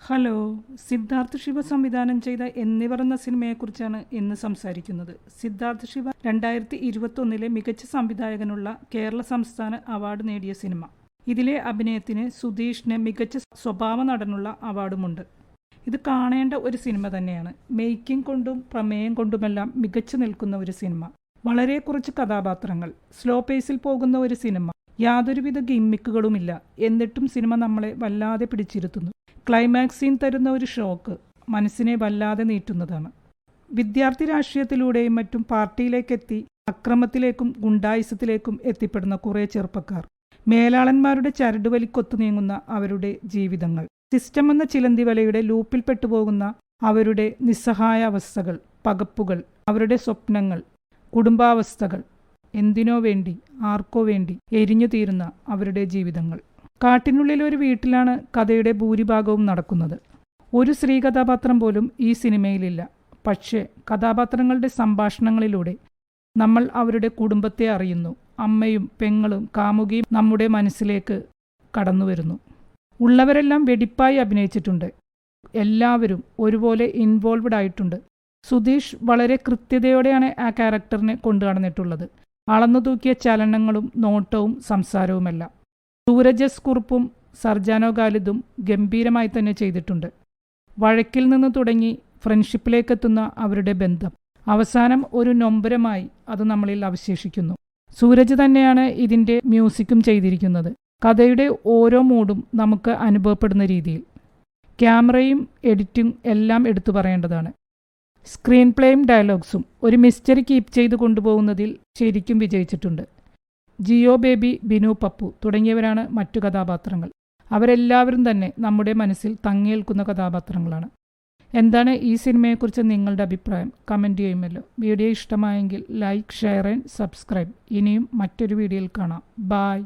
Hello, Siddharth Shiva സംവിധാനം ചെയ്ത എന്നിവർ എന്ന സിനിമയെക്കുറിച്ചാണ് ഇന്ന് സംസാരിക്കുന്നത്. സിദ്ധാർത്ഥ് ശിവ 2021 മികച്ച സംവിധായകനുള്ള കേരള സംസ്ഥാന അവാർഡ് നേടിയ സിനിമ. ഇതിലെ അഭിനയത്തിന് സുധീഷിന് മികച്ച സ്വഭാവ നടനുള്ള അവാർഡുമുണ്ട്. ഇത് കാണേണ്ട ഒരു സിനിമ തന്നെയാണ്. മേക്കിംഗ് കൊണ്ടും പ്രമേയം കൊണ്ടുമെല്ലാം മികച്ചു നിൽക്കുന്ന ഒരു സിനിമ. വളരെ കുറച്ച് കഥാപാത്രങ്ങൾ, സ്ലോ പേസിൽ പോകുന്ന ഒരു സിനിമ, യാതൊരുവിധ ഗിമ്മിക്കുകളുമില്ല. എന്നിട്ടും സിനിമ നമ്മളെ വല്ലാതെ പിടിച്ചിരുത്തുന്നു. ക്ലൈമാക്സ് സീൻ തരുന്ന ഒരു ഷോക്ക് മനസ്സിനെ വല്ലാതെ നീട്ടുന്നതാണ്. വിദ്യാർത്ഥി രാഷ്ട്രീയത്തിലൂടെയും മറ്റും പാർട്ടിയിലേക്കെത്തി അക്രമത്തിലേക്കും ഗുണ്ടായിസത്തിലേക്കും എത്തിപ്പെടുന്ന കുറേ ചെറുപ്പക്കാർ, മേലാളന്മാരുടെ ചരടുവലിക്കൊത്തു നീങ്ങുന്ന അവരുടെ ജീവിതങ്ങൾ, സിസ്റ്റം എന്ന ചിലന്തിവലയുടെ ലൂപ്പിൽ പെട്ടുപോകുന്ന അവരുടെ നിസ്സഹായ അവസ്ഥകൾ, പകപ്പുകൾ, അവരുടെ സ്വപ്നങ്ങൾ, കുടുംബാവസ്ഥകൾ, എന്തിനോ വേണ്ടി ആർക്കോ വേണ്ടി എരിഞ്ഞു തീരുന്ന അവരുടെ ജീവിതങ്ങൾ. കാട്ടിനുള്ളിൽ ഒരു വീട്ടിലാണ് കഥയുടെ ഭൂരിഭാഗവും നടക്കുന്നത്. ഒരു സ്ത്രീ കഥാപാത്രം പോലും ഈ സിനിമയിലില്ല. പക്ഷേ കഥാപാത്രങ്ങളുടെ സംഭാഷണങ്ങളിലൂടെ നമ്മൾ അവരുടെ കുടുംബത്തെ അറിയുന്നു. അമ്മയും പെങ്ങളും കാമുകിയും നമ്മുടെ മനസ്സിലേക്ക് കടന്നു വരുന്നു. ഉള്ളവരെല്ലാം വെടിപ്പായി അഭിനയിച്ചിട്ടുണ്ട്. എല്ലാവരും ഒരുപോലെ ഇൻവോൾവ്ഡ് ആയിട്ടുണ്ട്. സുധീഷ് വളരെ കൃത്യതയോടെയാണ് ആ ക്യാരക്ടറിനെ കൊണ്ടു നടന്നിട്ടുള്ളത്. അളന്നു തൂക്കിയ ചലനങ്ങളും നോട്ടവും സംസാരവുമെല്ലാം. സൂരജ് എസ് കുറുപ്പും സർജാനോ ഖാലിദും ഗംഭീരമായി തന്നെ ചെയ്തിട്ടുണ്ട്. വഴക്കിൽ നിന്ന് തുടങ്ങി ഫ്രണ്ട്ഷിപ്പിലേക്കെത്തുന്ന അവരുടെ ബന്ധം അവസാനം ഒരു നൊമ്പരമായി അത് നമ്മളിൽ അവശേഷിക്കുന്നു. സൂരജ് തന്നെയാണ് ഇതിൻ്റെ മ്യൂസിക്കും ചെയ്തിരിക്കുന്നത്. കഥയുടെ ഓരോ മൂഡും നമുക്ക് അനുഭവപ്പെടുന്ന രീതിയിൽ. ക്യാമറയും എഡിറ്റിംഗ് എല്ലാം എടുത്തു പറയേണ്ടതാണ്. സ്ക്രീൻ പ്ലേയും ഡയലോഗ്സും ഒരു മിസ്റ്ററി കീപ്പ് ചെയ്ത് കൊണ്ടുപോകുന്നതിൽ ശരിക്കും വിജയിച്ചിട്ടുണ്ട്. ജിയോ ബേബി, ബിനു പപ്പു തുടങ്ങിയവരാണ് മറ്റു കഥാപാത്രങ്ങൾ. അവരെല്ലാവരും തന്നെ നമ്മുടെ മനസ്സിൽ തങ്ങിയേൽക്കുന്ന കഥാപാത്രങ്ങളാണ്. എന്താണ് ഈ സിനിമയെക്കുറിച്ച് നിങ്ങളുടെ അഭിപ്രായം? കമൻറ്റ് ചെയ്യുമല്ലോ. വീഡിയോ ഇഷ്ടമായെങ്കിൽ ലൈക്ക്, ഷെയർ ആൻഡ് സബ്സ്ക്രൈബ്. ഇനിയും മറ്റൊരു വീഡിയോയിൽ കാണാം. ബായ്.